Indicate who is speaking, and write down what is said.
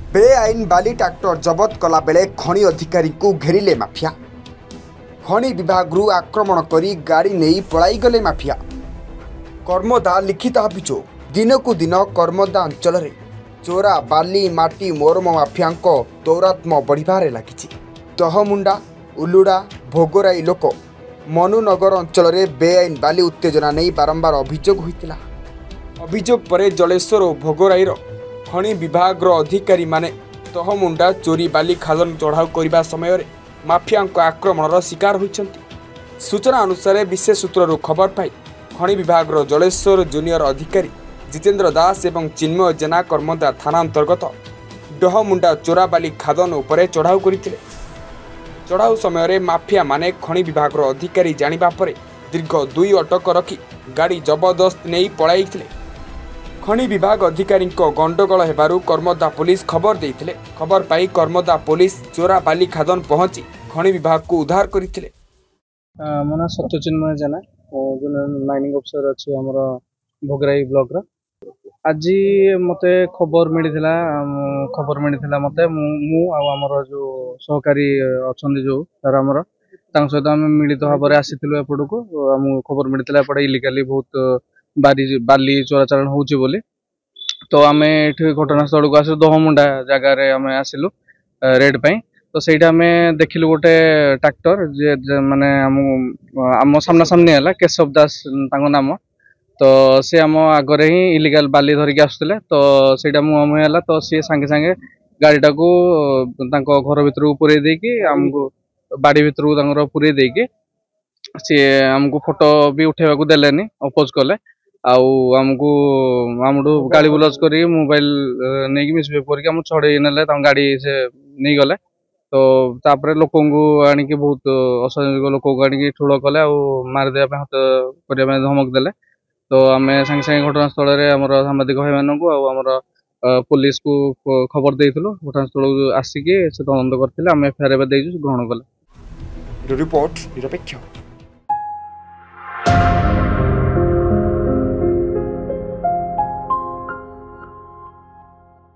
Speaker 1: बेआईन बाली tractor जबत कला बेले खनि अधिकारी को घेरिले माफिया। खनि विभाग आक्रमण करी गाड़ी नहीं पलाई गले माफिया। कर्मदा लिखित अभियोग दिनकू दिन कर्मदा अंचल चोरा बाली माटी मोरम माफिया दौरात्म बढ़िबारे लगी। दहमुंडा उलुड़ा भोगराई लोक मनुनगर अंचल बेआईन बाली उत्तेजना नहीं बारंबार अभियोग होता। अभियोग पर जलेश्वर और भोगराईर खनि विभाग अधिकारी माने तहमुंडा चोरी बाली खादन चढ़ाऊ करने समय माफिया आक्रमण शिकार होइछन्ति। सूचना अनुसार विशेष सूत्र खबर पाई खनि विभाग जलेश्वर जूनियर अधिकारी जितेन्द्र दास एवं चिन्मय जेना कर्मदा थाना अंतर्गत डहमुंडा चोरा बाली खादन उपरे चढ़ाऊ करथिले। चढ़ाऊ समय माफिया माने खनि विभाग अधिकारी जानिबा परे दीर्घ 2 अटक रखी गाड़ी जबरदस्त नहीं पळाइथिले। खनि विभाग अधिकारी गंडगोल हेबारु कर्मदा पुलिस खबर देइथिले। खबर पाई कर्मदा पुलिस चोरा बाली खादन पहुंची खनि विभाग को उद्धार करथिले।
Speaker 2: मोना सत्यचिन्मय जेना माइनिंग अफिसर अच्छी आमर भोगराई ब्लॉक रा आज मते खबर मिलता मते मु आमर जो सहकारी अच्छा जो सर आमर सहित आम मिलित भाव में आसीलु एपट को खबर मिलता एपटे इलिगाली बहुत बाली चोराचारण होची बोली। तो आम ये घटनास्थल को आस दहमुंडा जगार आम आसिलु रेड पाई। तो सहीटा आम देखिलु गोटे ट्रैक्टर जे माने आम सामना सामनी है केशव दास तांको नाम। तो सी आम आगे ही इलिगाल बाली धरिकी आसुले। तो सहीटा मुहांमुही है। तो सी सांगे सांगे गाड़ीटा को घर भर पूरे देकी आमको बाड़ी भर पूरे देकी सी आमको फोटो भी उठेबा देलेनी अपोज कले। आमको आमठू गाड़ी बुलाज कर मोबाइल नहीं मिसबिहेव करके आम छड़े ने गाड़ी से नहीं गले। तो तापर लोक आणिक बहुत असामाजिक लोक आनिक ठूल कले मारिदेप हाथ करने धमक देले। तो आम सांगे सांगे घटनास्थल आमर सांबादिक भाई मानक आमर पुलिस को खबर देइथिलु। घटनास्थल आसिक से तदंत करथिले। आम एफआईआर ग्रहण कले।
Speaker 1: रिपोर्ट निरपेक्ष।